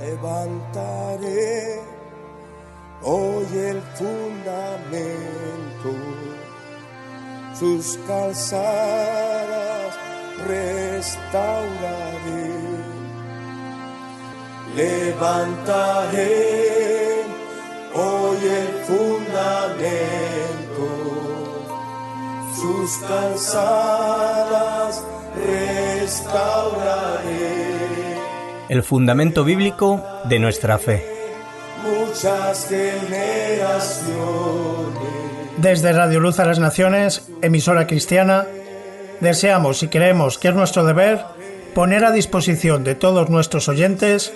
Levantaré hoy el fundamento, sus calzadas restauraré. Levantaré hoy el fundamento, sus calzadas restauraré. El fundamento bíblico de nuestra fe. Muchas generaciones. Desde Radio Luz a las Naciones, emisora cristiana, deseamos y creemos que es nuestro deber poner a disposición de todos nuestros oyentes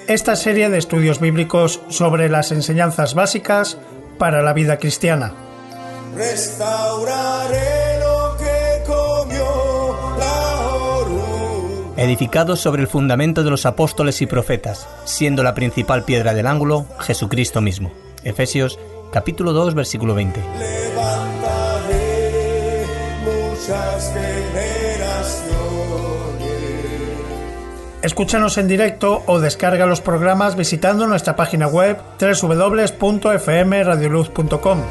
esta serie de estudios bíblicos sobre las enseñanzas básicas para la vida cristiana. Restauraré lo que comió la oruga. Edificados sobre el fundamento de los apóstoles y profetas, siendo la principal piedra del ángulo Jesucristo mismo. Efesios capítulo 2, versículo 20. Levantaré muchas generaciones. Escúchanos en directo o descarga los programas visitando nuestra página web www.fmradioluz.com.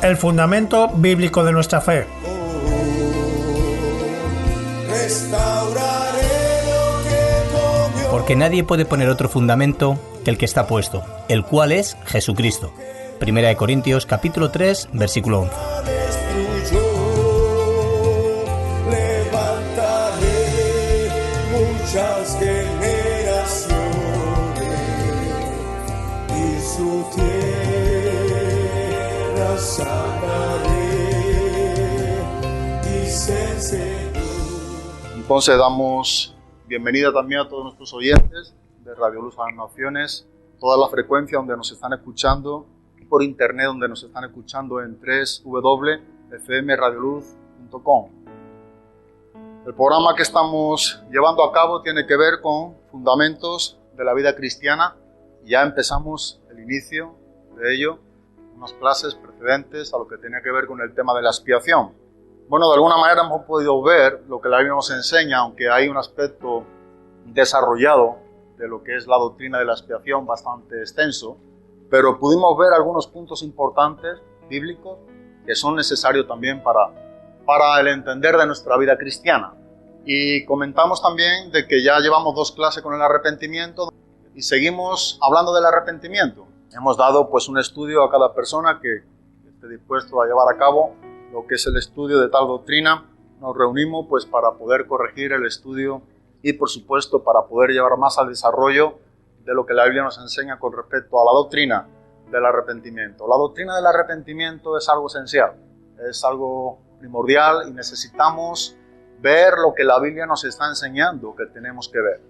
El fundamento bíblico de nuestra fe. Porque nadie puede poner otro fundamento que el que está puesto, el cual es Jesucristo. Primera de Corintios capítulo 3, versículo 11. Muchas generaciones y su tierra sanaré, dice el Señor. Entonces damos bienvenida también a todos nuestros oyentes de Radio Luz a las Naciones, toda la frecuencia donde nos están escuchando, por internet donde nos están escuchando en www.fmradioluz.com. El programa que estamos llevando a cabo tiene que ver con fundamentos de la vida cristiana. Ya empezamos el inicio de ello, unas clases precedentes a lo que tenía que ver con el tema de la expiación. Bueno, de alguna manera hemos podido ver lo que la Biblia nos enseña, aunque hay un aspecto desarrollado de lo que es la doctrina de la expiación bastante extenso, pero pudimos ver algunos puntos importantes bíblicos que son necesarios también para el entender de nuestra vida cristiana. Y comentamos también de que ya llevamos 2 clases con el arrepentimiento y seguimos hablando del arrepentimiento. Hemos dado pues un estudio a cada persona que esté dispuesto a llevar a cabo lo que es el estudio de tal doctrina. Nos reunimos pues para poder corregir el estudio y por supuesto para poder llevar más al desarrollo de lo que la Biblia nos enseña con respecto a la doctrina del arrepentimiento. La doctrina del arrepentimiento es algo esencial, es algo primordial y necesitamos ver lo que la Biblia nos está enseñando que tenemos que ver.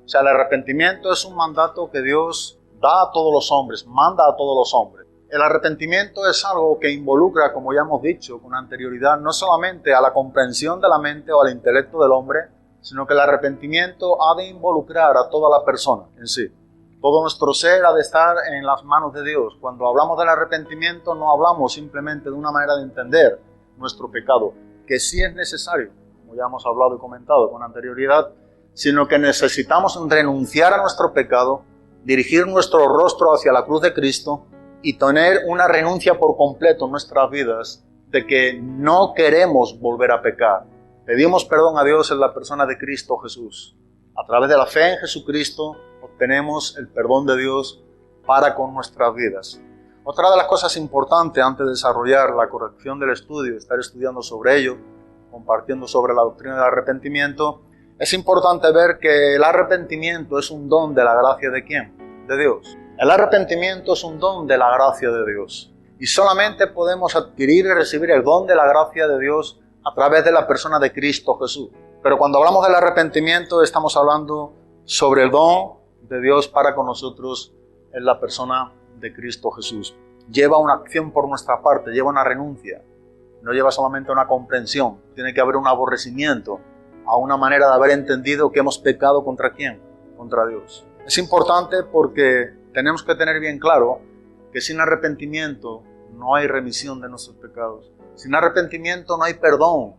O sea, el arrepentimiento es un mandato que Dios da a todos los hombres, manda a todos los hombres. El arrepentimiento es algo que involucra, como ya hemos dicho con anterioridad, no solamente a la comprensión de la mente o al intelecto del hombre, sino que el arrepentimiento ha de involucrar a toda la persona en sí. Todo nuestro ser ha de estar en las manos de Dios. Cuando hablamos del arrepentimiento no hablamos simplemente de una manera de entender nuestro pecado, que sí es necesario, como ya hemos hablado y comentado con anterioridad, sino que necesitamos renunciar a nuestro pecado, dirigir nuestro rostro hacia la cruz de Cristo y tener una renuncia por completo en nuestras vidas de que no queremos volver a pecar. Pedimos perdón a Dios en la persona de Cristo Jesús. A través de la fe en Jesucristo obtenemos el perdón de Dios para con nuestras vidas. Otra de las cosas importantes antes de desarrollar la corrección del estudio, estar estudiando sobre ello, compartiendo sobre la doctrina del arrepentimiento, es importante ver que el arrepentimiento es un don de la gracia de ¿quién? De Dios. El arrepentimiento es un don de la gracia de Dios. Y solamente podemos adquirir y recibir el don de la gracia de Dios a través de la persona de Cristo Jesús. Pero cuando hablamos del arrepentimiento estamos hablando sobre el don de Dios para con nosotros en la persona de Cristo Jesús. Lleva una acción por nuestra parte, lleva una renuncia. No lleva solamente una comprensión. Tiene que haber un aborrecimiento a una manera de haber entendido que hemos pecado contra ¿quién? Contra Dios. Es importante porque tenemos que tener bien claro que sin arrepentimiento no hay remisión de nuestros pecados. Sin arrepentimiento no hay perdón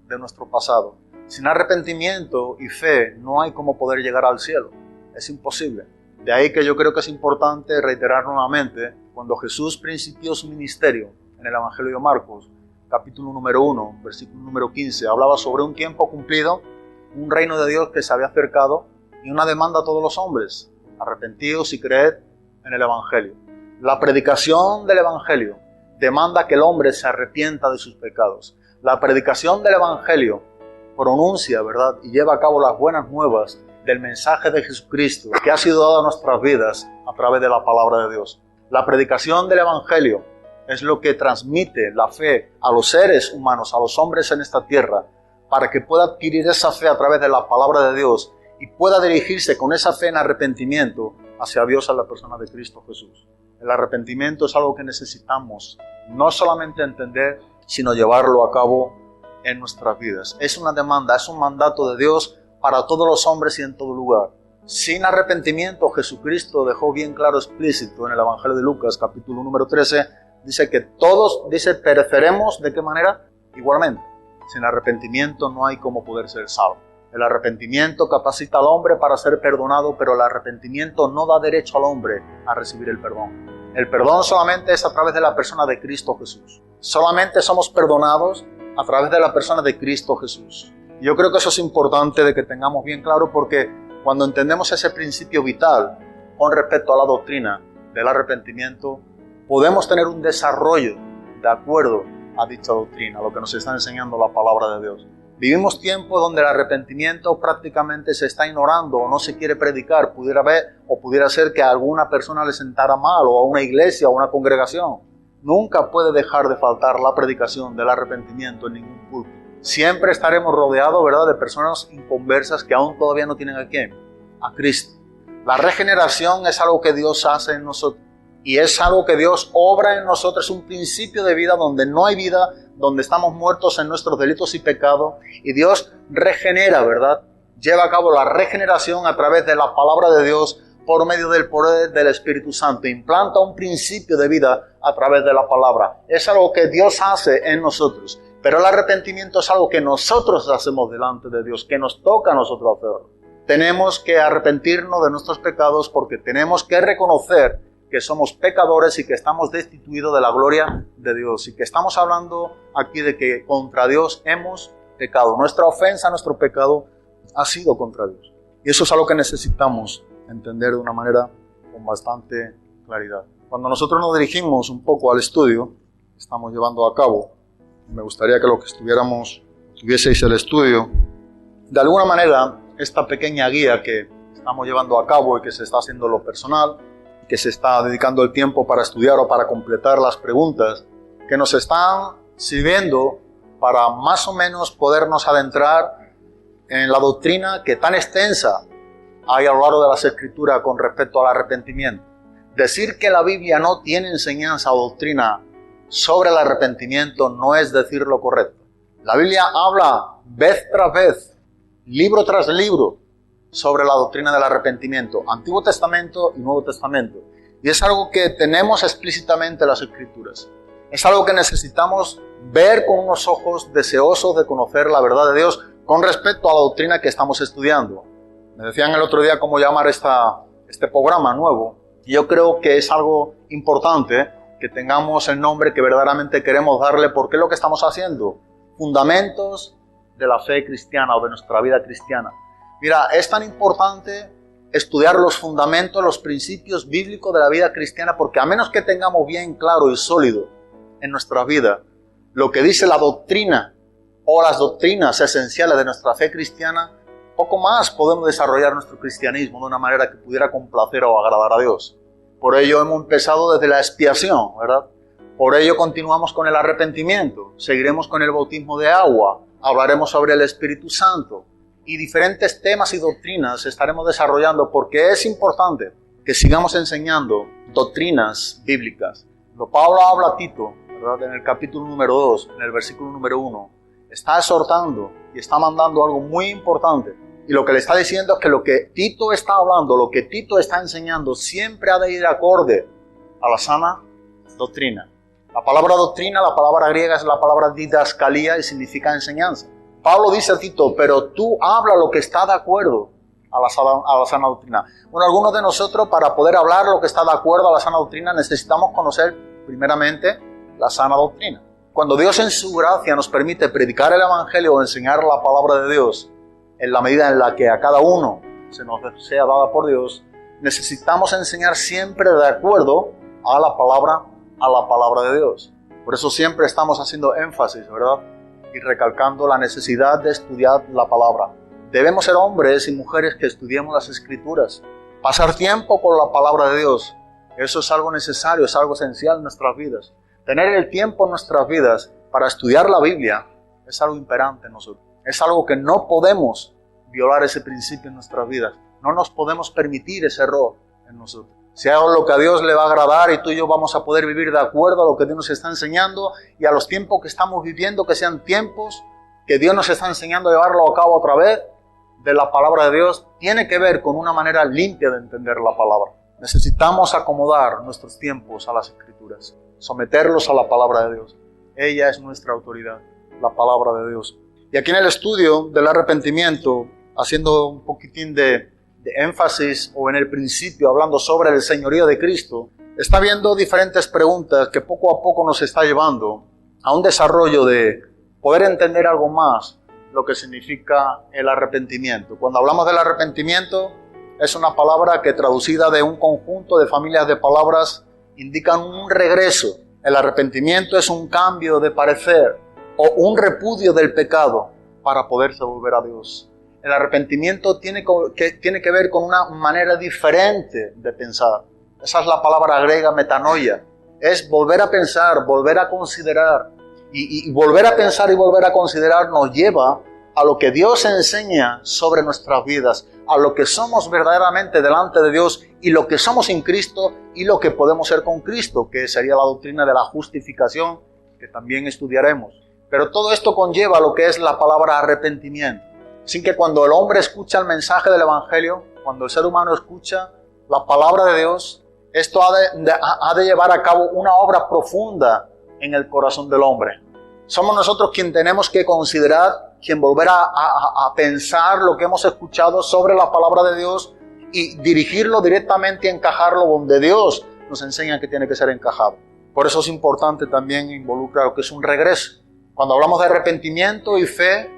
de nuestro pasado. Sin arrepentimiento y fe no hay cómo poder llegar al cielo. es imposible. De ahí que yo creo que es importante reiterar nuevamente, cuando Jesús principió su ministerio en el Evangelio de Marcos, capítulo número 1, versículo número 15, hablaba sobre un tiempo cumplido, un reino de Dios que se había acercado y una demanda a todos los hombres: arrepentíos y creed en el Evangelio. La predicación del Evangelio demanda que el hombre se arrepienta de sus pecados. La predicación del Evangelio pronuncia, ¿verdad?, y lleva a cabo las buenas nuevas del mensaje de Jesucristo que ha sido dado a nuestras vidas a través de la palabra de Dios. La predicación del Evangelio es lo que transmite la fe a los seres humanos, a los hombres en esta tierra, para que pueda adquirir esa fe a través de la palabra de Dios y pueda dirigirse con esa fe en arrepentimiento hacia Dios, a la persona de Cristo Jesús. El arrepentimiento es algo que necesitamos no solamente entender, sino llevarlo a cabo en nuestras vidas. Es una demanda, es un mandato de Dios para todos los hombres y en todo lugar. Sin arrepentimiento, Jesucristo dejó bien claro, explícito en el Evangelio de Lucas, capítulo número 13, dice que todos, pereceremos. ¿De qué manera? Igualmente. Sin arrepentimiento no hay cómo poder ser salvo. El arrepentimiento capacita al hombre para ser perdonado, pero el arrepentimiento no da derecho al hombre a recibir el perdón. El perdón solamente es a través de la persona de Cristo Jesús. Solamente somos perdonados a través de la persona de Cristo Jesús. Y yo creo que eso es importante de que tengamos bien claro, porque cuando entendemos ese principio vital con respecto a la doctrina del arrepentimiento, podemos tener un desarrollo de acuerdo a dicha doctrina, a lo que nos está enseñando la palabra de Dios. Vivimos tiempos donde el arrepentimiento prácticamente se está ignorando o no se quiere predicar. Pudiera ser que a alguna persona le sentara mal, o a una iglesia o a una congregación. Nunca puede dejar de faltar la predicación del arrepentimiento en ningún púlpito. Siempre estaremos rodeados, ¿verdad?, de personas inconversas que aún todavía no tienen a quién, a Cristo. La regeneración es algo que Dios hace en nosotros. Y es algo que Dios obra en nosotros, es un principio de vida donde no hay vida, donde estamos muertos en nuestros delitos y pecados, y Dios regenera, ¿verdad? Lleva a cabo la regeneración a través de la palabra de Dios por medio del poder del Espíritu Santo. Implanta un principio de vida a través de la palabra. Es algo que Dios hace en nosotros, pero el arrepentimiento es algo que nosotros hacemos delante de Dios, que nos toca a nosotros hacerlo. Tenemos que arrepentirnos de nuestros pecados porque tenemos que reconocer que somos pecadores y que estamos destituidos de la gloria de Dios, y que estamos hablando aquí de que contra Dios hemos pecado. Nuestra ofensa, nuestro pecado ha sido contra Dios. Y eso es algo que necesitamos entender de una manera con bastante claridad. Cuando nosotros nos dirigimos un poco al estudio que estamos llevando a cabo, me gustaría que los que tuvieseis el estudio, de alguna manera, esta pequeña guía que estamos llevando a cabo y que se está haciendo lo personal, que se está dedicando el tiempo para estudiar o para completar las preguntas, que nos están sirviendo para más o menos podernos adentrar en la doctrina que tan extensa hay a lo largo de las Escrituras con respecto al arrepentimiento. Decir que la Biblia no tiene enseñanza o doctrina sobre el arrepentimiento no es decir lo correcto. La Biblia habla vez tras vez, libro tras libro, sobre la doctrina del arrepentimiento, Antiguo Testamento y Nuevo Testamento. Y es algo que tenemos explícitamente en las Escrituras. Es algo que necesitamos ver con unos ojos deseosos de conocer la verdad de Dios con respecto a la doctrina que estamos estudiando. Me decían el otro día cómo llamar este programa nuevo. Y yo creo que es algo importante que tengamos el nombre que verdaderamente queremos darle, porque es lo que estamos haciendo. Fundamentos de la fe cristiana o de nuestra vida cristiana. Mira, es tan importante estudiar los fundamentos, los principios bíblicos de la vida cristiana, porque a menos que tengamos bien claro y sólido en nuestra vida lo que dice la doctrina o las doctrinas esenciales de nuestra fe cristiana, poco más podemos desarrollar nuestro cristianismo de una manera que pudiera complacer o agradar a Dios. Por ello hemos empezado desde la expiación, ¿verdad? Por ello continuamos con el arrepentimiento, seguiremos con el bautismo de agua, hablaremos sobre el Espíritu Santo, y diferentes temas y doctrinas estaremos desarrollando, porque es importante que sigamos enseñando doctrinas bíblicas. Cuando Pablo habla a Tito, ¿verdad?, en el capítulo número 2, en el versículo número 1, está exhortando y está mandando algo muy importante. Y lo que le está diciendo es que lo que Tito está hablando, lo que Tito está enseñando, siempre ha de ir acorde a la sana doctrina. La palabra doctrina, la palabra griega es la palabra didascalía y significa enseñanza. Pablo dice a Tito, pero tú habla lo que está de acuerdo a la sana doctrina? Bueno, algunos de nosotros, para poder hablar lo que está de acuerdo a la sana doctrina, necesitamos conocer primeramente la sana doctrina. Cuando Dios en su gracia nos permite predicar el Evangelio o enseñar la palabra de Dios, en la medida en la que a cada uno se nos sea dada por Dios, necesitamos enseñar siempre de acuerdo a la palabra de Dios. Por eso siempre estamos haciendo énfasis, ¿verdad? Y recalcando la necesidad de estudiar la palabra. Debemos ser hombres y mujeres que estudiemos las Escrituras. Pasar tiempo con la palabra de Dios. Eso es algo necesario, es algo esencial en nuestras vidas. Tener el tiempo en nuestras vidas para estudiar la Biblia es algo imperante en nosotros. Es algo que no podemos violar ese principio en nuestras vidas. No nos podemos permitir ese error en nosotros. Si es lo que a Dios le va a agradar y tú y yo vamos a poder vivir de acuerdo a lo que Dios nos está enseñando y a los tiempos que estamos viviendo, que sean tiempos que Dios nos está enseñando a llevarlo a cabo a través de la palabra de Dios, tiene que ver con una manera limpia de entender la palabra. Necesitamos acomodar nuestros tiempos a las Escrituras, someterlos a la palabra de Dios. Ella es nuestra autoridad, la palabra de Dios. Y aquí en el estudio del arrepentimiento, haciendo un poquitín de énfasis o en el principio hablando sobre el señorío de Cristo, está viendo diferentes preguntas que poco a poco nos está llevando a un desarrollo de poder entender algo más lo que significa el arrepentimiento. Cuando hablamos del arrepentimiento, es una palabra que traducida de un conjunto de familias de palabras indican un regreso. El arrepentimiento es un cambio de parecer o un repudio del pecado para poderse volver a Dios. El arrepentimiento tiene que ver con una manera diferente de pensar. Esa es la palabra griega metanoia. Es volver a pensar, volver a considerar. Y volver a pensar y volver a considerar nos lleva a lo que Dios enseña sobre nuestras vidas, a lo que somos verdaderamente delante de Dios y lo que somos en Cristo y lo que podemos ser con Cristo, que sería la doctrina de la justificación, que también estudiaremos. Pero todo esto conlleva lo que es la palabra arrepentimiento. Así que cuando el hombre escucha el mensaje del Evangelio, cuando el ser humano escucha la palabra de Dios, esto ha de llevar a cabo una obra profunda en el corazón del hombre. Somos nosotros quien tenemos que considerar, quien volver a pensar lo que hemos escuchado sobre la palabra de Dios y dirigirlo directamente y encajarlo donde Dios nos enseña que tiene que ser encajado. Por eso es importante también involucrar lo que es un regreso. Cuando hablamos de arrepentimiento y fe,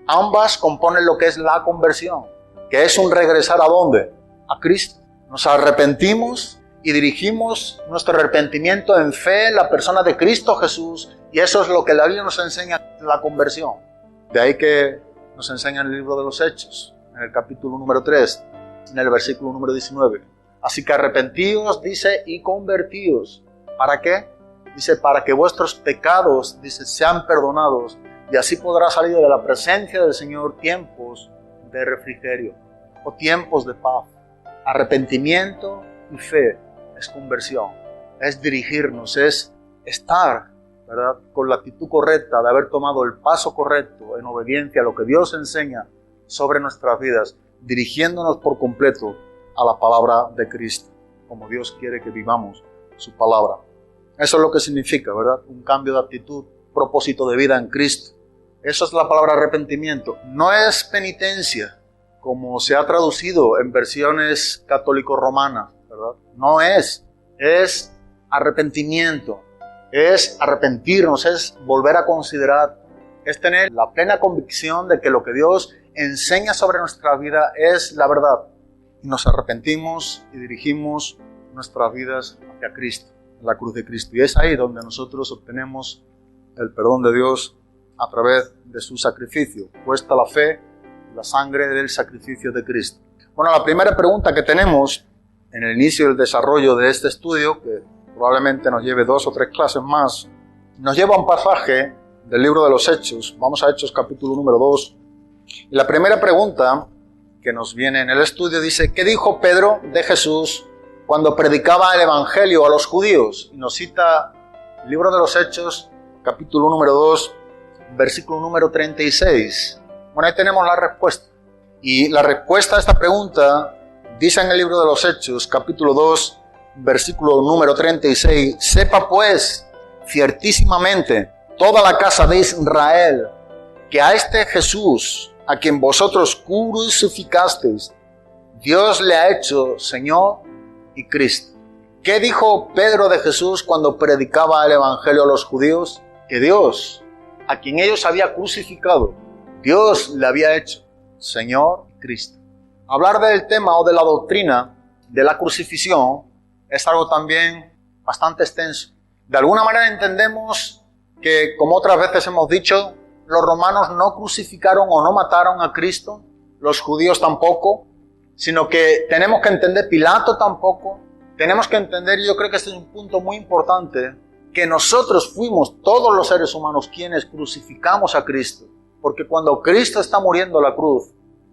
ambas componen lo que es la conversión, que es un regresar ¿a dónde? A Cristo. Nos arrepentimos y dirigimos nuestro arrepentimiento en fe en la persona de Cristo Jesús, y eso es lo que la Biblia nos enseña, la conversión. De ahí que nos enseña en el libro de los Hechos, en el capítulo número 3, en el versículo número 19. Así que arrepentíos, dice, y convertíos. ¿Para qué? Dice, para que vuestros pecados, dice, sean perdonados, y así podrá salir de la presencia del Señor tiempos de refrigerio o tiempos de paz. Arrepentimiento y fe es conversión, es dirigirnos, es estar, ¿verdad?, con la actitud correcta de haber tomado el paso correcto en obediencia a lo que Dios enseña sobre nuestras vidas, dirigiéndonos por completo a la palabra de Cristo, como Dios quiere que vivamos su palabra. Eso es lo que significa, ¿verdad?, un cambio de actitud, propósito de vida en Cristo. Eso es la palabra arrepentimiento. No es penitencia, como se ha traducido en versiones católico-romanas, ¿verdad? No es arrepentimiento. Es arrepentirnos, es volver a considerar, es tener la plena convicción de que lo que Dios enseña sobre nuestra vida es la verdad. Y nos arrepentimos y dirigimos nuestras vidas hacia Cristo, la cruz de Cristo. Y es ahí donde nosotros obtenemos el perdón de Dios a través de su sacrificio, puesta la fe, la sangre del sacrificio de Cristo. Bueno, la primera pregunta que tenemos en el inicio del desarrollo de este estudio, que probablemente nos lleve 2 o 3 clases más, nos lleva a un pasaje del libro de los Hechos. Vamos a Hechos capítulo número 2. Y la primera pregunta que nos viene en el estudio dice, ¿qué dijo Pedro de Jesús cuando predicaba el Evangelio a los judíos? Y nos cita el libro de los Hechos, capítulo número 2, versículo número 36. Bueno, ahí tenemos la respuesta. Y la respuesta a esta pregunta dice en el libro de los Hechos, capítulo 2, versículo número 36. Sepa pues ciertísimamente toda la casa de Israel que a este Jesús, a quien vosotros crucificasteis, Dios le ha hecho Señor y Cristo. ¿Qué dijo Pedro de Jesús cuando predicaba el Evangelio a los judíos? Que Dios, a quien ellos había crucificado, Dios le había hecho Señor y Cristo. Hablar del tema o de la doctrina de la crucifixión es algo también bastante extenso. De alguna manera entendemos que, como otras veces hemos dicho, los romanos no crucificaron o no mataron a Cristo, los judíos tampoco, sino que tenemos que entender, Pilato tampoco, tenemos que entender, y yo creo que este es un punto muy importante, que nosotros fuimos todos los seres humanos quienes crucificamos a Cristo, porque cuando Cristo está muriendo en la cruz,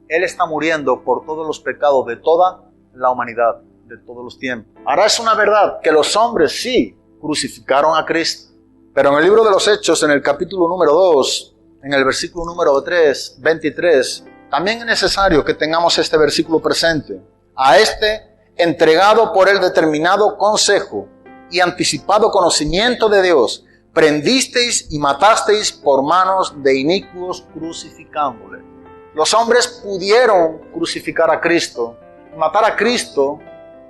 Él está muriendo por todos los pecados de toda la humanidad, de todos los tiempos. Ahora es una verdad que los hombres sí crucificaron a Cristo, pero en el libro de los Hechos, en el capítulo número 2, en el versículo número 23, también es necesario que tengamos este versículo presente. A este, entregado por el determinado consejo y anticipado conocimiento de Dios, prendisteis y matasteis por manos de inicuos crucificándole. Los hombres pudieron crucificar a Cristo, matar a Cristo,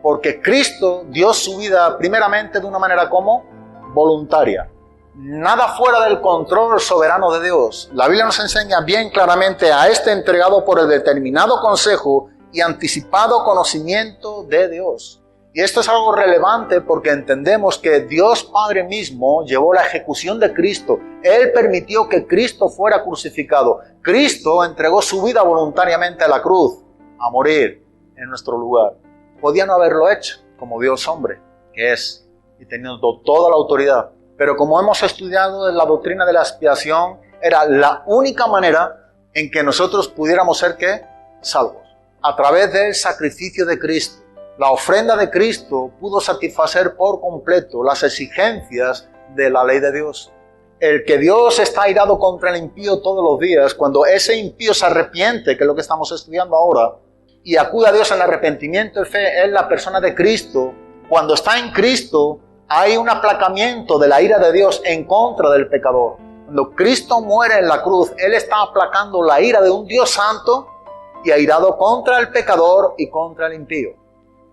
porque Cristo dio su vida primeramente de una manera como voluntaria. Nada fuera del control soberano de Dios. La Biblia nos enseña bien claramente a este entregado por el determinado consejo y anticipado conocimiento de Dios. Y esto es algo relevante porque entendemos que Dios Padre mismo llevó la ejecución de Cristo. Él permitió que Cristo fuera crucificado. Cristo entregó su vida voluntariamente a la cruz, a morir en nuestro lugar. Podía no haberlo hecho, como Dios hombre que es, y teniendo toda la autoridad. Pero como hemos estudiado en la doctrina de la expiación, era la única manera en que nosotros pudiéramos ser, ¿qué? Salvos. A través del sacrificio de Cristo. La ofrenda de Cristo pudo satisfacer por completo las exigencias de la ley de Dios. El que Dios está airado contra el impío todos los días, cuando ese impío se arrepiente, que es lo que estamos estudiando ahora, y acude a Dios en arrepentimiento y fe, es la persona de Cristo. Cuando está en Cristo, hay un aplacamiento de la ira de Dios en contra del pecador. Cuando Cristo muere en la cruz, Él está aplacando la ira de un Dios santo y airado contra el pecador y contra el impío.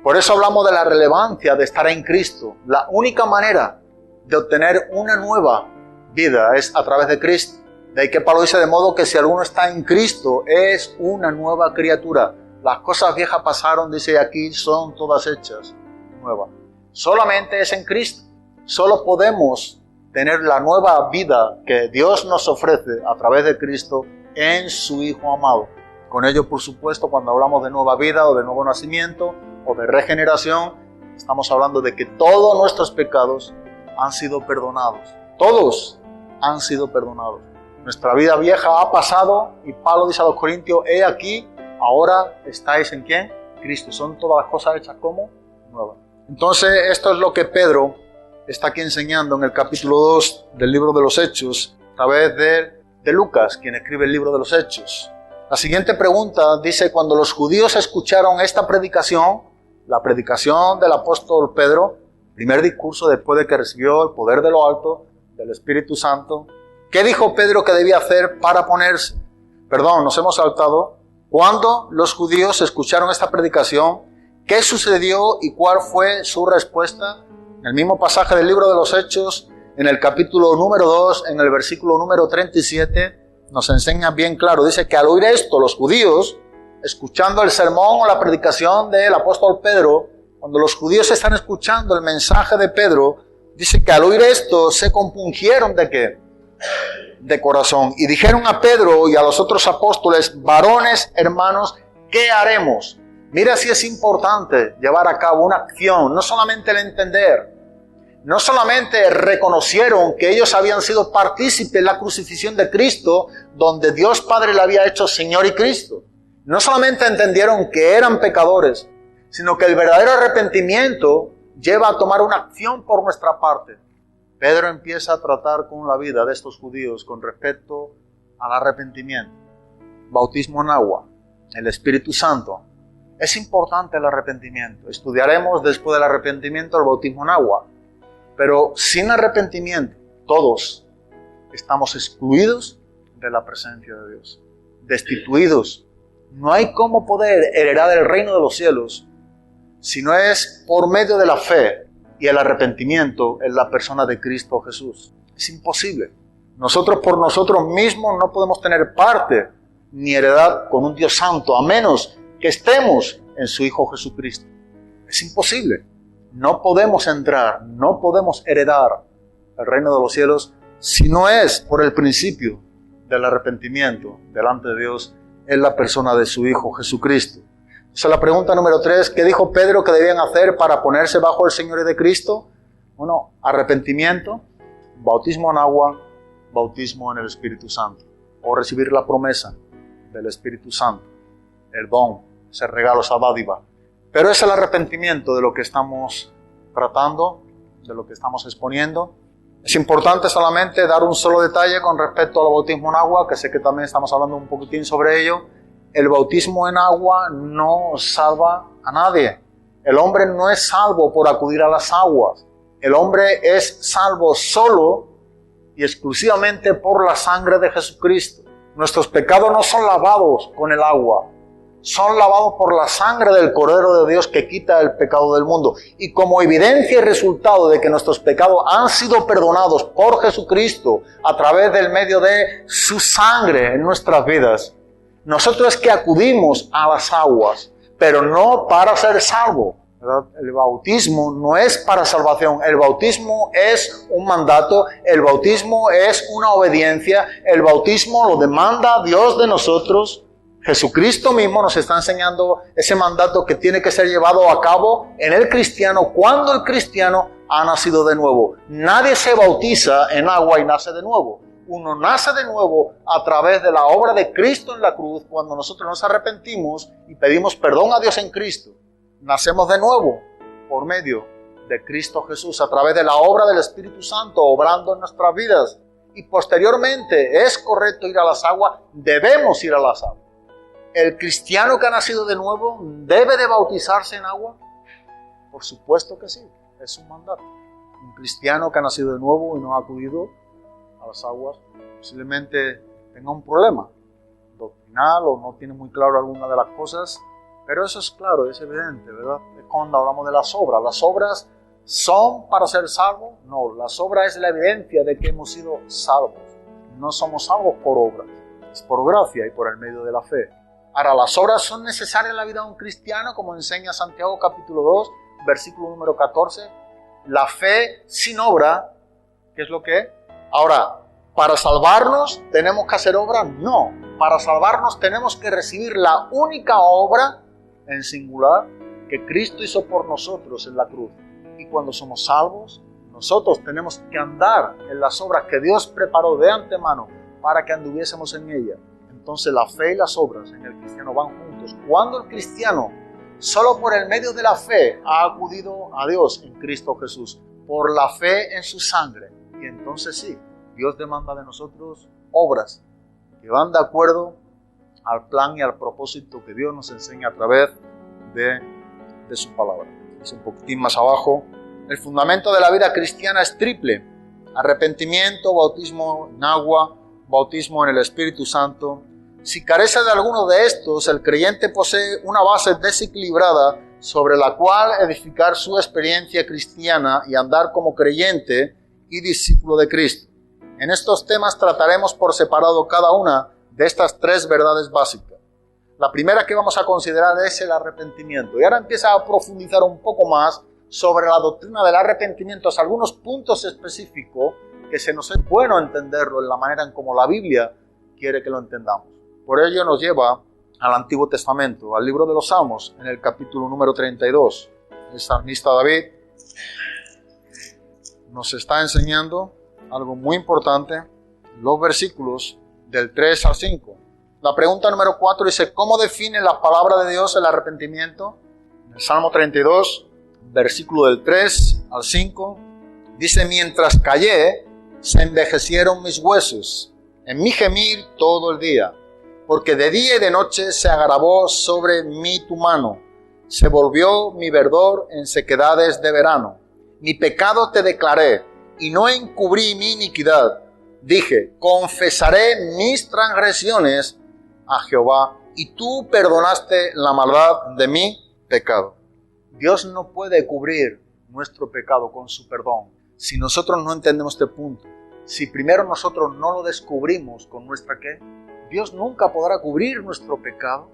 Por eso hablamos de la relevancia de estar en Cristo. La única manera de obtener una nueva vida es a través de Cristo. De ahí que Pablo dice, de modo que si alguno está en Cristo, es una nueva criatura. Las cosas viejas pasaron, dice aquí, son todas hechas nuevas. Solamente es en Cristo. Solo podemos tener la nueva vida que Dios nos ofrece a través de Cristo en su Hijo amado. Con ello, por supuesto, cuando hablamos de nueva vida o de nuevo nacimiento o de regeneración, estamos hablando de que todos nuestros pecados han sido perdonados. Todos han sido perdonados. Nuestra vida vieja ha pasado y Pablo dice a los Corintios, he aquí, ahora estáis ¿en quién? Cristo. Son todas las cosas hechas como nuevas. Entonces, esto es lo que Pedro está aquí enseñando en el capítulo 2 del libro de los Hechos, a través de Lucas, quien escribe el libro de los Hechos. La siguiente pregunta dice, cuando los judíos escucharon esta predicación, la predicación del apóstol Pedro, primer discurso después de que recibió el poder de lo alto, del Espíritu Santo, ¿qué dijo Pedro que debía hacer para ponerse? Nos hemos saltado. Cuando los judíos escucharon esta predicación, ¿qué sucedió y cuál fue su respuesta? En el mismo pasaje del libro de los Hechos, en el capítulo número 2, en el versículo número 37, nos enseña bien claro. Dice que al oír esto, los judíos, escuchando el sermón o la predicación del apóstol Pedro, cuando los judíos están escuchando el mensaje de Pedro, dice que al oír esto se compungieron ¿de qué? De corazón. Y dijeron a Pedro y a los otros apóstoles, varones, hermanos, ¿qué haremos? Mira si es importante llevar a cabo una acción, no solamente el entender, no solamente reconocieron que ellos habían sido partícipes en la crucifixión de Cristo, donde Dios Padre le había hecho Señor y Cristo. No solamente entendieron que eran pecadores, sino que el verdadero arrepentimiento lleva a tomar una acción por nuestra parte. Pedro empieza a tratar con la vida de estos judíos con respecto al arrepentimiento. Bautismo en agua, el Espíritu Santo. Es importante el arrepentimiento. Estudiaremos después del arrepentimiento el bautismo en agua. Pero sin arrepentimiento, todos estamos excluidos de la presencia de Dios, destituidos No hay cómo poder heredar el reino de los cielos si no es por medio de la fe y el arrepentimiento en la persona de Cristo Jesús. Es imposible. Nosotros por nosotros mismos no podemos tener parte ni heredad con un Dios santo, a menos que estemos en su Hijo Jesucristo. Es imposible. No podemos entrar, no podemos heredar el reino de los cielos si no es por el principio del arrepentimiento delante de Dios en la persona de su Hijo Jesucristo. Entonces la pregunta número 3, ¿qué dijo Pedro que debían hacer para ponerse bajo el señorío de Cristo? Bueno, arrepentimiento, bautismo en agua, bautismo en el Espíritu Santo, o recibir la promesa del Espíritu Santo, el don, ese regalo, esa dádiva. Pero es el arrepentimiento de lo que estamos tratando, de lo que estamos exponiendo. Es importante solamente dar un solo detalle con respecto al bautismo en agua, que sé que también estamos hablando un poquitín sobre ello. El bautismo en agua no salva a nadie. El hombre no es salvo por acudir a las aguas. El hombre es salvo solo y exclusivamente por la sangre de Jesucristo. Nuestros pecados no son lavados con el agua, son lavados por la sangre del Cordero de Dios que quita el pecado del mundo. Y como evidencia y resultado de que nuestros pecados han sido perdonados por Jesucristo a través del medio de su sangre en nuestras vidas, nosotros es que acudimos a las aguas, pero no para ser salvos. El bautismo no es para salvación, el bautismo es un mandato, el bautismo es una obediencia, el bautismo lo demanda Dios de nosotros. Jesucristo mismo nos está enseñando ese mandato que tiene que ser llevado a cabo en el cristiano cuando el cristiano ha nacido de nuevo. Nadie se bautiza en agua y nace de nuevo. Uno nace de nuevo a través de la obra de Cristo en la cruz cuando nosotros nos arrepentimos y pedimos perdón a Dios en Cristo. Nacemos de nuevo por medio de Cristo Jesús, a través de la obra del Espíritu Santo obrando en nuestras vidas. Y posteriormente es correcto ir a las aguas, debemos ir a las aguas. ¿El cristiano que ha nacido de nuevo debe de bautizarse en agua? Por supuesto que sí, es un mandato. Un cristiano que ha nacido de nuevo y no ha acudido a las aguas posiblemente tenga un problema doctrinal o no tiene muy claro alguna de las cosas. Pero eso es claro, es evidente, ¿verdad? Es cuando hablamos de las obras. ¿Las obras son para ser salvos? No, las obras es la evidencia de que hemos sido salvos. No somos salvos por obras, es por gracia y por el medio de la fe. Ahora, ¿las obras son necesarias en la vida de un cristiano? Como enseña Santiago capítulo 2, versículo número 14. La fe sin obra, ¿qué es lo que es? Ahora, ¿para salvarnos tenemos que hacer obra? No. Para salvarnos tenemos que recibir la única obra en singular que Cristo hizo por nosotros en la cruz. Y cuando somos salvos, nosotros tenemos que andar en las obras que Dios preparó de antemano para que anduviésemos en ellas. Entonces la fe y las obras en el cristiano van juntos. Cuando el cristiano, solo por el medio de la fe, ha acudido a Dios en Cristo Jesús, por la fe en su sangre, y entonces sí, Dios demanda de nosotros obras que van de acuerdo al plan y al propósito que Dios nos enseña a través de su palabra. Es un poquitín más abajo. El fundamento de la vida cristiana es triple: arrepentimiento, bautismo en agua, bautismo en el Espíritu Santo. Si carece de alguno de estos, el creyente posee una base desequilibrada sobre la cual edificar su experiencia cristiana y andar como creyente y discípulo de Cristo. En estos temas trataremos por separado cada una de estas tres verdades básicas. La primera que vamos a considerar es el arrepentimiento. Y ahora empieza a profundizar un poco más sobre la doctrina del arrepentimiento, hasta algunos puntos específicos que se nos es bueno entenderlo en la manera en como la Biblia quiere que lo entendamos. Por ello nos lleva al Antiguo Testamento, al libro de los Salmos, en el capítulo número 32. El salmista David nos está enseñando algo muy importante, los versículos del 3 al 5. La pregunta número 4 dice: ¿cómo define la palabra de Dios el arrepentimiento? En el Salmo 32, versículo del 3 al 5, dice: mientras callé, se envejecieron mis huesos, en mi gemir todo el día, porque de día y de noche se agravó sobre mí tu mano, se volvió mi verdor en sequedades de verano. Mi pecado te declaré, y no encubrí mi iniquidad. Dije: confesaré mis transgresiones a Jehová y tú perdonaste la maldad de mi pecado. Dios no puede cubrir nuestro pecado con su perdón si nosotros no entendemos este punto. Si primero nosotros no lo descubrimos con nuestra ¿qué? Dios nunca podrá cubrir nuestro pecado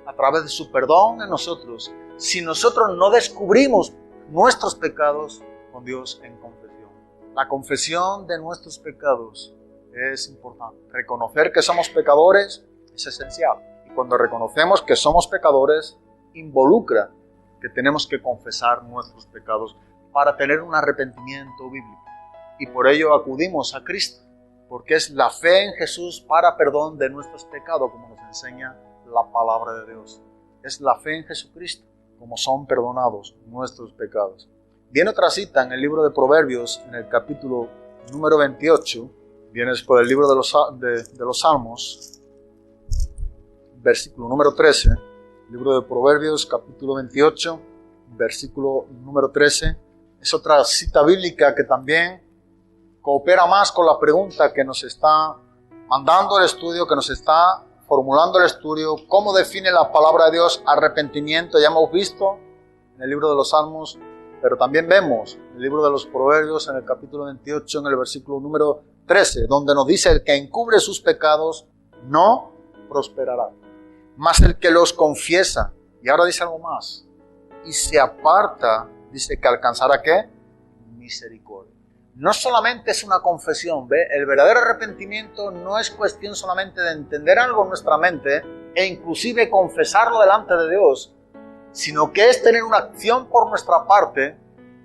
a través de su perdón en nosotros si nosotros no descubrimos nuestros pecados con Dios en confesión. La confesión de nuestros pecados es importante. Reconocer que somos pecadores es esencial. Y cuando reconocemos que somos pecadores, involucra que tenemos que confesar nuestros pecados para tener un arrepentimiento bíblico. Y por ello acudimos a Cristo, porque es la fe en Jesús para perdón de nuestros pecados, como nos enseña la palabra de Dios. Es la fe en Jesucristo, como son perdonados nuestros pecados. Viene otra cita en el libro de Proverbios, en el capítulo número 28, viene después del libro de los Salmos, versículo número 13, libro de Proverbios, capítulo 28, versículo número 13. Es otra cita bíblica que también coopera más con la pregunta que nos está mandando el estudio, que nos está formulando el estudio. ¿Cómo define la palabra de Dios arrepentimiento? Ya hemos visto en el libro de los Salmos, pero también vemos en el libro de los Proverbios, en el capítulo 28, en el versículo número 13, donde nos dice: el que encubre sus pecados no prosperará, mas el que los confiesa, y ahora dice algo más, y se aparta, dice que alcanzará ¿qué? Misericordia. No solamente es una confesión, ¿ve? El verdadero arrepentimiento no es cuestión solamente de entender algo en nuestra mente e inclusive confesarlo delante de Dios, sino que es tener una acción por nuestra parte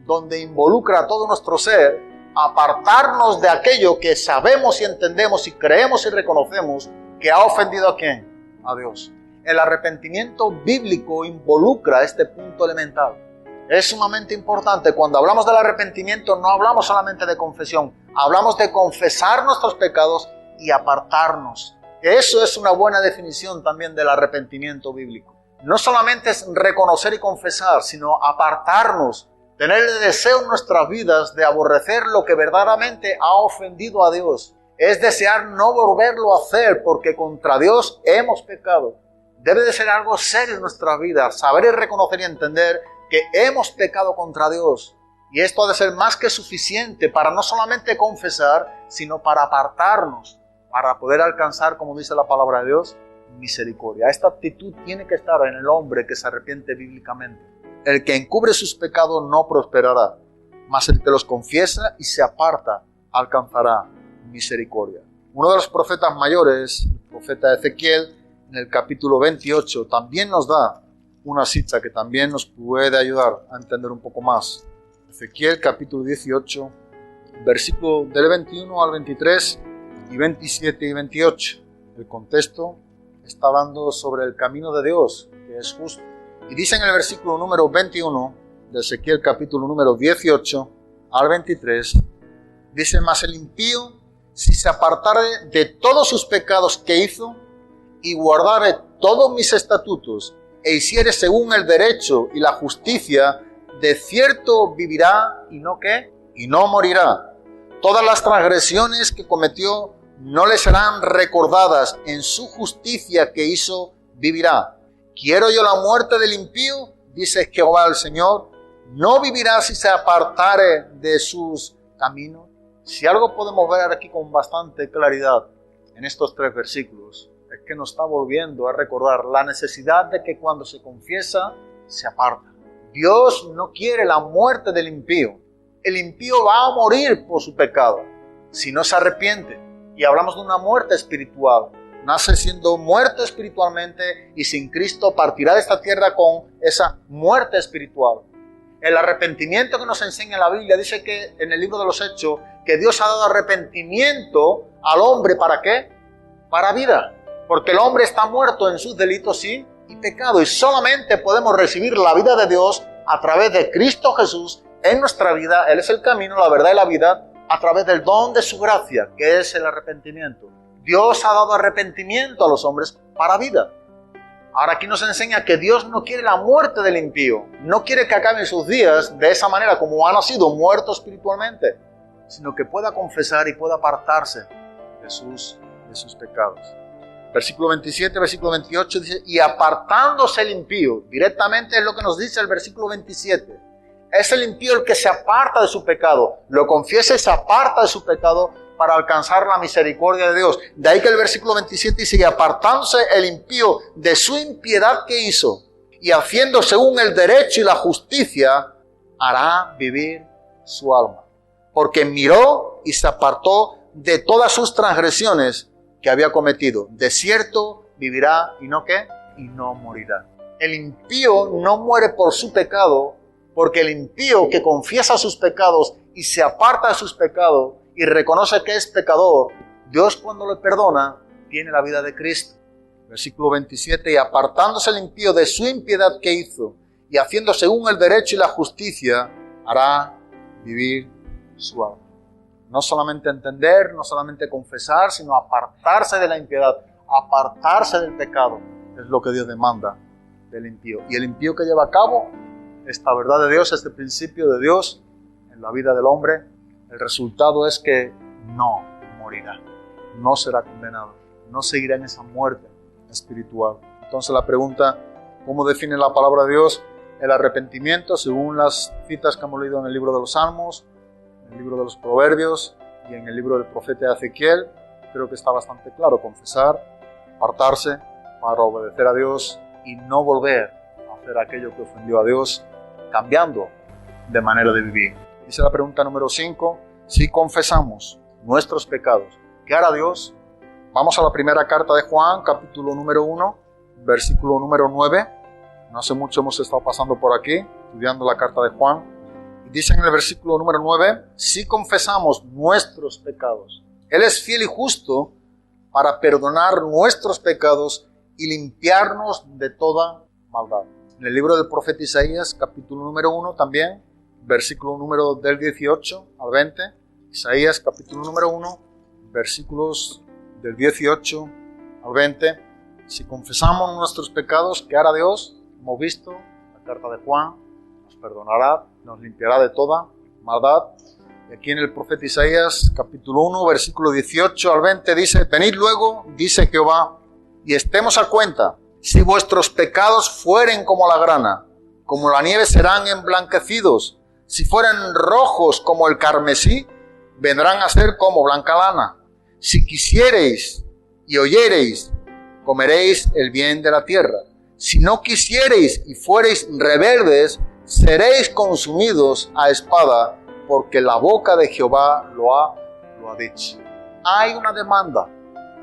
donde involucra a todo nuestro ser, apartarnos de aquello que sabemos y entendemos y creemos y reconocemos que ha ofendido ¿a quién? A Dios. El arrepentimiento bíblico involucra este punto elemental. Es sumamente importante. Cuando hablamos del arrepentimiento no hablamos solamente de confesión, hablamos de confesar nuestros pecados y apartarnos. Eso es una buena definición también del arrepentimiento bíblico. No solamente es reconocer y confesar, sino apartarnos, tener el deseo en nuestras vidas de aborrecer lo que verdaderamente ha ofendido a Dios. Es desear no volverlo a hacer porque contra Dios hemos pecado. Debe de ser algo serio en nuestra vida, saber y reconocer y entender que hemos pecado contra Dios. Y esto ha de ser más que suficiente para no solamente confesar, sino para apartarnos, para poder alcanzar, como dice la palabra de Dios, misericordia. Esta actitud tiene que estar en el hombre que se arrepiente bíblicamente. El que encubre sus pecados no prosperará, mas el que los confiesa y se aparta alcanzará misericordia. Uno de los profetas mayores, el profeta Ezequiel, en el capítulo 28, también nos da una cita que también nos puede ayudar a entender un poco más. Ezequiel capítulo 18, versículo del 21 al 23 y 27 y 28. El contexto está hablando sobre el camino de Dios, que es justo. Y dice en el versículo número 21 de Ezequiel capítulo número 18 al 23, dice: mas el impío, si se apartare de todos sus pecados que hizo y guardare todos mis estatutos e hiciere según el derecho y la justicia, de cierto vivirá y no ¿qué? Y no morirá. Todas las transgresiones que cometió no le serán recordadas, en su justicia que hizo vivirá. ¿Quiero yo la muerte del impío? Dice Jehová el Señor. ¿No vivirá si se apartare de sus caminos? Si algo podemos ver aquí con bastante claridad en estos 3 versículos, es que nos está volviendo a recordar la necesidad de que cuando se confiesa, se aparta. Dios no quiere la muerte del impío. El impío va a morir por su pecado si no se arrepiente. Y hablamos de una muerte espiritual. Nace siendo muerto espiritualmente y sin Cristo partirá de esta tierra con esa muerte espiritual. El arrepentimiento que nos enseña la Biblia dice que en el libro de los Hechos que Dios ha dado arrepentimiento al hombre. ¿Para qué? Para vida. Porque el hombre está muerto en sus delitos y pecado. Y solamente podemos recibir la vida de Dios a través de Cristo Jesús en nuestra vida. Él es el camino, la verdad y la vida, a través del don de su gracia, que es el arrepentimiento. Dios ha dado arrepentimiento a los hombres para vida. Ahora aquí nos enseña que Dios no quiere la muerte del impío. No quiere que acaben sus días de esa manera como han sido muertos espiritualmente, sino que pueda confesar y pueda apartarse de sus pecados. Versículo 27, versículo 28 dice, y apartándose el impío, directamente es lo que nos dice el versículo 27. Es el impío el que se aparta de su pecado, lo confiesa y se aparta de su pecado para alcanzar la misericordia de Dios. De ahí que el versículo 27 dice, y apartándose el impío de su impiedad que hizo, y haciendo según el derecho y la justicia, hará vivir su alma. Porque miró y se apartó de todas sus transgresiones que había cometido. De cierto vivirá y no ¿qué? Y no morirá. El impío no muere por su pecado, porque el impío que confiesa sus pecados y se aparta de sus pecados y reconoce que es pecador, Dios cuando le perdona, tiene la vida de Cristo. Versículo 27, y apartándose el impío de su impiedad que hizo, y haciendo según el derecho y la justicia, hará vivir su alma. No solamente entender, no solamente confesar, sino apartarse de la impiedad, apartarse del pecado, es lo que Dios demanda del impío. Y el impío que lleva a cabo esta verdad de Dios, este principio de Dios en la vida del hombre, el resultado es que no morirá, no será condenado, no seguirá en esa muerte espiritual. Entonces la pregunta, ¿cómo define la palabra de Dios el arrepentimiento? Según las citas que hemos leído en el libro de los Salmos, en el libro de los Proverbios y en el libro del profeta Ezequiel, creo que está bastante claro: confesar, apartarse para obedecer a Dios y no volver a hacer aquello que ofendió a Dios, cambiando de manera de vivir. Dice la pregunta número 5, si confesamos nuestros pecados, ¿qué hará Dios? Vamos a la primera carta de Juan, capítulo número 1, versículo número 9. No hace mucho hemos estado pasando por aquí, estudiando la carta de Juan. Y dice en el versículo número 9, si confesamos nuestros pecados, Él es fiel y justo para perdonar nuestros pecados y limpiarnos de toda maldad. En el libro del profeta Isaías, capítulo número 1 también, versículo número del 18 al 20. Isaías, capítulo número 1, versículos del 18 al 20. Si confesamos nuestros pecados, ¿qué hará Dios? Hemos visto la carta de Juan, nos perdonará, nos limpiará de toda maldad. Y aquí en el profeta Isaías, capítulo 1, versículo 18 al 20, dice, venid luego, dice Jehová, y estemos a cuenta. Si vuestros pecados fueren como la grana, como la nieve serán emblanquecidos. Si fueren rojos como el carmesí, vendrán a ser como blanca lana. Si quisiereis y oyereis, comeréis el bien de la tierra. Si no quisiereis y fuereis rebeldes, seréis consumidos a espada, porque la boca de Jehová lo ha dicho. Hay una demanda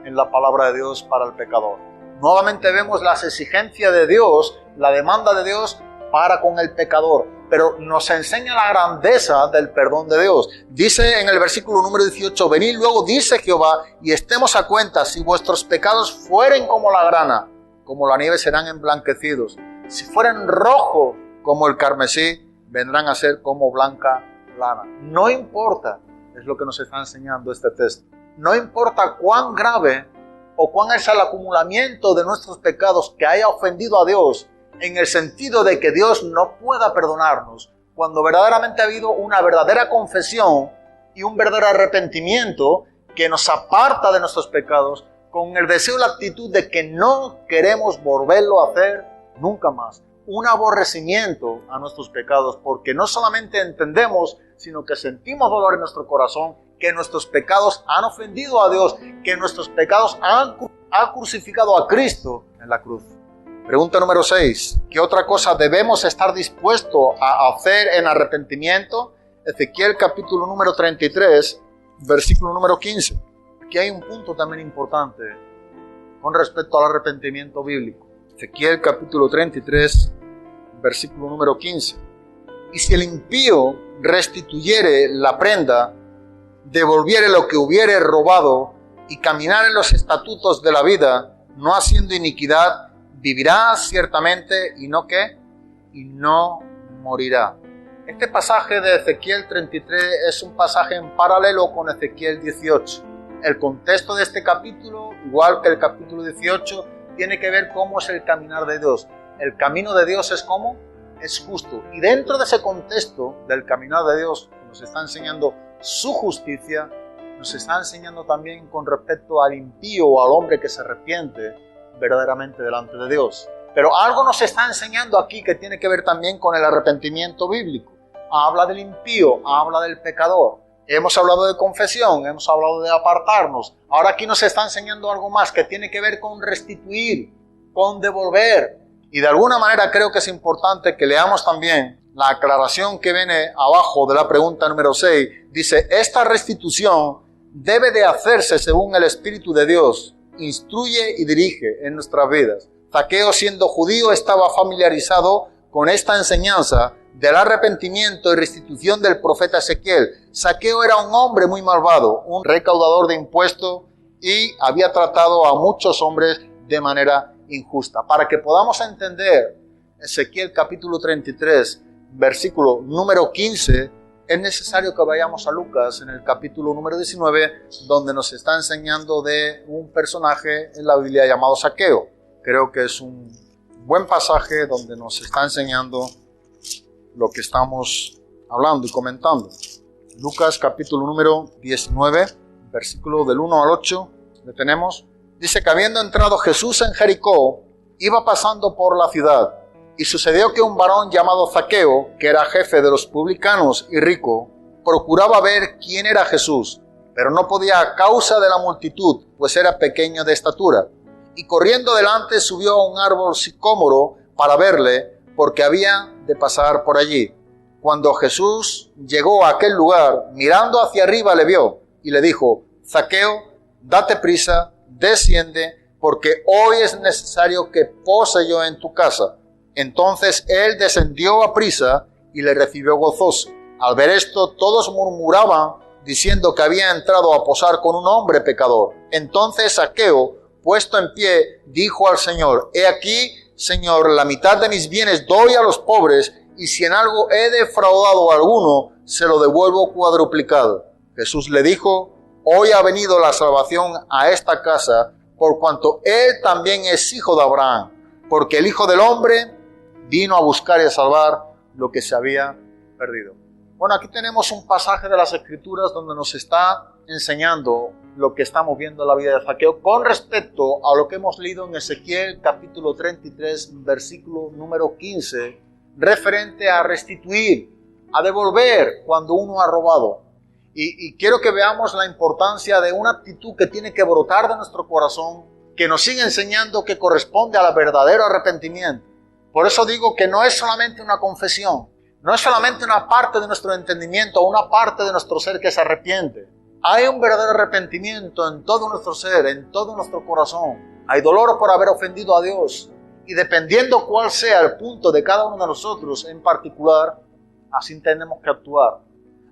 en la palabra de Dios para el pecador. Nuevamente vemos las exigencias de Dios, la demanda de Dios para con el pecador, pero nos enseña la grandeza del perdón de Dios. Dice en el versículo número 18, venid luego, dice Jehová, y estemos a cuenta, si vuestros pecados fueren como la grana, como la nieve serán emblanquecidos. Si fueren rojos como el carmesí, vendrán a ser como blanca lana. No importa, es lo que nos está enseñando este texto. No importa cuán grave o cuán es el acumulamiento de nuestros pecados que haya ofendido a Dios, en el sentido de que Dios no pueda perdonarnos, cuando verdaderamente ha habido una verdadera confesión y un verdadero arrepentimiento que nos aparta de nuestros pecados, con el deseo y la actitud de que no queremos volverlo a hacer nunca más. Un aborrecimiento a nuestros pecados, porque no solamente entendemos, sino que sentimos dolor en nuestro corazón, que nuestros pecados han ofendido a Dios, que nuestros pecados han crucificado a Cristo en la cruz. Pregunta número 6. ¿Qué otra cosa debemos estar dispuestos a hacer en arrepentimiento? Ezequiel capítulo número 33, versículo número 15. Aquí hay un punto también importante con respecto al arrepentimiento bíblico. Ezequiel capítulo 33, versículo número 15. Y si el impío restituyere la prenda, devolviere lo que hubiere robado y caminare en los estatutos de la vida, no haciendo iniquidad, vivirá ciertamente y no ¿qué? Y no morirá. Este pasaje de Ezequiel 33 es un pasaje en paralelo con Ezequiel 18. El contexto de este capítulo, igual que el capítulo 18, tiene que ver cómo es el caminar de Dios. El camino de Dios es ¿cómo? Es justo. Y dentro de ese contexto del caminar de Dios, que nos está enseñando su justicia, nos está enseñando también con respecto al impío o al hombre que se arrepiente verdaderamente delante de Dios. Pero algo nos está enseñando aquí que tiene que ver también con el arrepentimiento bíblico. Habla del impío, habla del pecador. Hemos hablado de confesión, hemos hablado de apartarnos. Ahora aquí nos está enseñando algo más que tiene que ver con restituir, con devolver. Y de alguna manera creo que es importante que leamos también la aclaración que viene abajo de la pregunta número 6. Dice, esta restitución debe de hacerse según el Espíritu de Dios. Instruye y dirige en nuestras vidas. Zaqueo, siendo judío, estaba familiarizado con esta enseñanza del arrepentimiento y restitución del profeta Ezequiel. Zaqueo era un hombre muy malvado, un recaudador de impuestos y había tratado a muchos hombres de manera injusta. Para que podamos entender Ezequiel capítulo 33, versículo número 15, es necesario que vayamos a Lucas en el capítulo número 19, donde nos está enseñando de un personaje en la Biblia llamado Zaqueo. Creo que es un buen pasaje donde nos está enseñando lo que estamos hablando y comentando. Lucas capítulo número 19, versículo del 1 al 8, le tenemos. Dice que habiendo entrado Jesús en Jericó, iba pasando por la ciudad. Y sucedió que un varón llamado Zaqueo, que era jefe de los publicanos y rico, procuraba ver quién era Jesús, pero no podía a causa de la multitud, pues era pequeño de estatura. Y corriendo delante subió a un árbol sicómoro para verle, porque había de pasar por allí. Cuando Jesús llegó a aquel lugar, mirando hacia arriba le vio y le dijo, Zaqueo, date prisa, desciende, porque hoy es necesario que pose yo en tu casa. Entonces él descendió a prisa y le recibió gozoso. Al ver esto, todos murmuraban, diciendo que había entrado a posar con un hombre pecador. Entonces Zaqueo, puesto en pie, dijo al Señor, he aquí, Señor, la mitad de mis bienes doy a los pobres, y si en algo he defraudado a alguno, se lo devuelvo cuadruplicado. Jesús le dijo, hoy ha venido la salvación a esta casa, por cuanto él también es hijo de Abraham, porque el Hijo del Hombre vino a buscar y a salvar lo que se había perdido. Bueno, aquí tenemos un pasaje de las Escrituras donde nos está enseñando lo que estamos viendo en la vida de Zaqueo con respecto a lo que hemos leído en Ezequiel capítulo 33, versículo número 15, referente a restituir, a devolver cuando uno ha robado. Y quiero que veamos la importancia de una actitud que tiene que brotar de nuestro corazón, que nos sigue enseñando que corresponde al verdadero arrepentimiento. Por eso digo que no es solamente una confesión, no es solamente una parte de nuestro entendimiento o una parte de nuestro ser que se arrepiente. Hay un verdadero arrepentimiento en todo nuestro ser, en todo nuestro corazón. Hay dolor por haber ofendido a Dios. Y dependiendo cuál sea el punto de cada uno de nosotros en particular, así tenemos que actuar.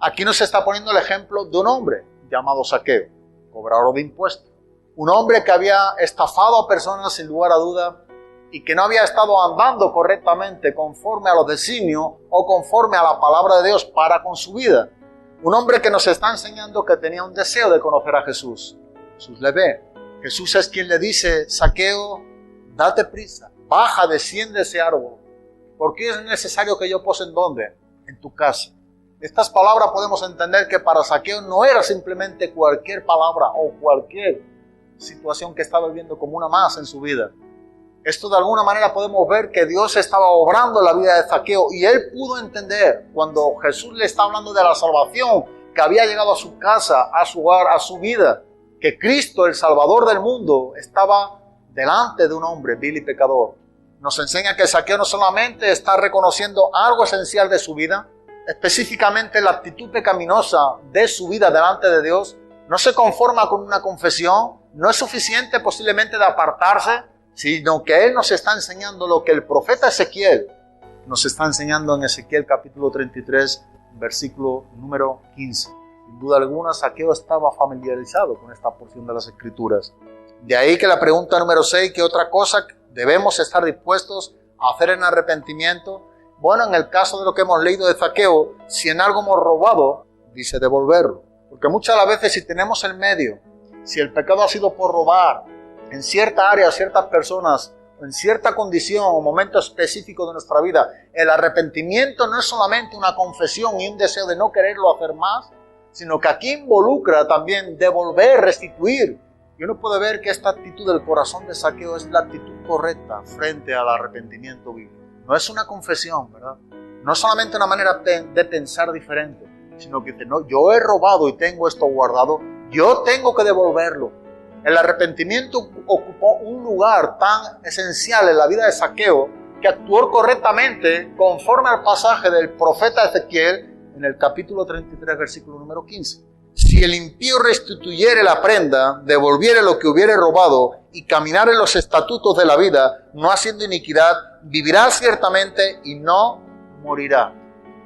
Aquí nos está poniendo el ejemplo de un hombre llamado Zaqueo, cobrador de impuestos. Un hombre que había estafado a personas sin lugar a duda y que no había estado andando correctamente conforme a los designios o conforme a la palabra de Dios para con su vida. Un hombre que nos está enseñando que tenía un deseo de conocer a Jesús. Jesús le ve. Jesús es quien le dice, Zaqueo, date prisa, baja, desciende ese árbol. ¿Por qué es necesario que yo pose en dónde? En tu casa. Estas palabras podemos entender que para Zaqueo no era simplemente cualquier palabra o cualquier situación que estaba viviendo como una más en su vida. Esto de alguna manera podemos ver que Dios estaba obrando en la vida de Zaqueo y él pudo entender cuando Jesús le está hablando de la salvación que había llegado a su casa, a su hogar, a su vida, que Cristo, el Salvador del mundo, estaba delante de un hombre vil y pecador. Nos enseña que Zaqueo no solamente está reconociendo algo esencial de su vida, específicamente la actitud pecaminosa de su vida delante de Dios, no se conforma con una confesión, no es suficiente posiblemente de apartarse, sino que él nos está enseñando lo que el profeta Ezequiel nos está enseñando en Ezequiel capítulo 33, versículo número 15. Sin duda alguna, Zaqueo estaba familiarizado con esta porción de las Escrituras. De ahí que la pregunta número 6, ¿qué otra cosa debemos estar dispuestos a hacer en arrepentimiento? Bueno, en el caso de lo que hemos leído de Zaqueo, si en algo hemos robado, dice devolverlo. Porque muchas de las veces si tenemos el medio, si el pecado ha sido por robar, en cierta área, ciertas personas, en cierta condición o momento específico de nuestra vida, el arrepentimiento no es solamente una confesión y un deseo de no quererlo hacer más, sino que aquí involucra también devolver, restituir. Y uno puede ver que esta actitud del corazón de Zaqueo es la actitud correcta frente al arrepentimiento bíblico. No es una confesión, ¿verdad? No es solamente una manera de pensar diferente, sino que dice, no, yo he robado y tengo esto guardado, yo tengo que devolverlo. El arrepentimiento ocupó un lugar tan esencial en la vida de Zaqueo que actuó correctamente conforme al pasaje del profeta Ezequiel en el capítulo 33, versículo número 15. Si el impío restituyere la prenda, devolviere lo que hubiere robado y caminare en los estatutos de la vida, no haciendo iniquidad, vivirá ciertamente y no morirá.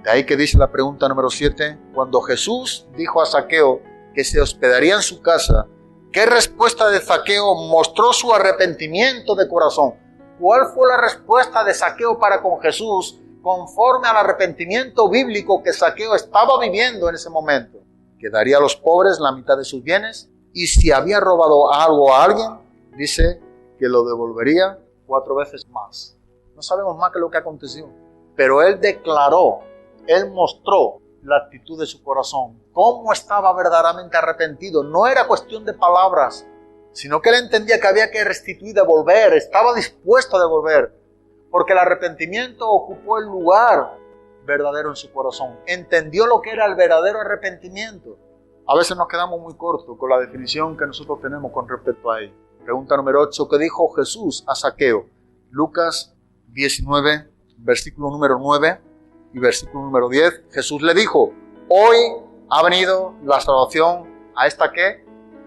De ahí que dice la pregunta número 7, cuando Jesús dijo a Zaqueo que se hospedaría en su casa, ¿qué respuesta de Zaqueo mostró su arrepentimiento de corazón? ¿Cuál fue la respuesta de Zaqueo para con Jesús conforme al arrepentimiento bíblico que Zaqueo estaba viviendo en ese momento? Que daría a los pobres la mitad de sus bienes, y si había robado algo a alguien, dice que lo devolvería 4 veces más. No sabemos más que lo que aconteció, pero él declaró, él mostró la actitud de su corazón, cómo estaba verdaderamente arrepentido. No era cuestión de palabras, sino que él entendía que había que restituir, devolver, estaba dispuesto a devolver, porque el arrepentimiento ocupó el lugar verdadero en su corazón. Entendió lo que era el verdadero arrepentimiento. A veces nos quedamos muy cortos con la definición que nosotros tenemos con respecto a ello. Pregunta número 8, ¿qué dijo Jesús a Zaqueo? Lucas 19, versículo número 9 y versículo número 10. Jesús le dijo, hoy ha venido la salvación a esta ¿qué?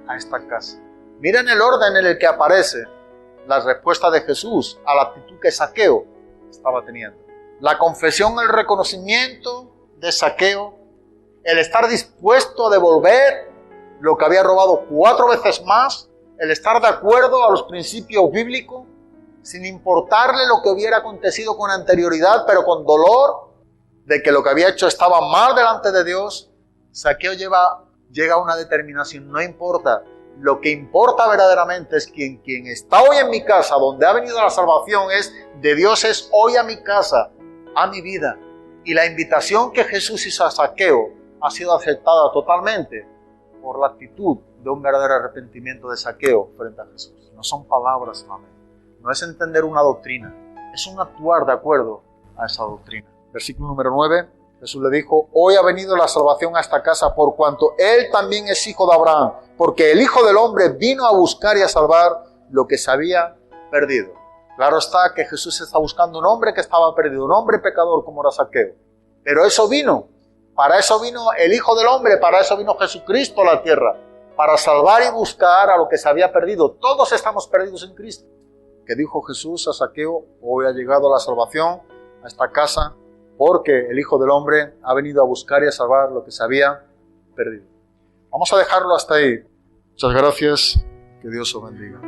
A esta casa. Miren el orden en el que aparece la respuesta de Jesús a la actitud que Zaqueo estaba teniendo. La confesión, el reconocimiento de Zaqueo, el estar dispuesto a devolver lo que había robado 4 veces más, el estar de acuerdo a los principios bíblicos, sin importarle lo que hubiera acontecido con anterioridad, pero con dolor de que lo que había hecho estaba mal delante de Dios. Zaqueo llega a una determinación, no importa. Lo que importa verdaderamente es quien está hoy en mi casa, donde ha venido la salvación es de Dios, es hoy a mi casa, a mi vida. Y la invitación que Jesús hizo a Zaqueo ha sido aceptada totalmente por la actitud de un verdadero arrepentimiento de Zaqueo frente a Jesús. No son palabras solamente, no es entender una doctrina, es un actuar de acuerdo a esa doctrina. Versículo número 9, Jesús le dijo, hoy ha venido la salvación a esta casa por cuanto él también es hijo de Abraham, porque el Hijo del Hombre vino a buscar y a salvar lo que se había perdido. Claro está que Jesús está buscando un hombre que estaba perdido, un hombre pecador como era Zaqueo. Pero eso vino, para eso vino el Hijo del Hombre, para eso vino Jesucristo a la tierra, para salvar y buscar a lo que se había perdido. Todos estamos perdidos en Cristo. Que dijo Jesús a Zaqueo, hoy ha llegado la salvación a esta casa, porque el Hijo del Hombre ha venido a buscar y a salvar lo que se había perdido. Vamos a dejarlo hasta ahí. Muchas gracias. Que Dios os bendiga.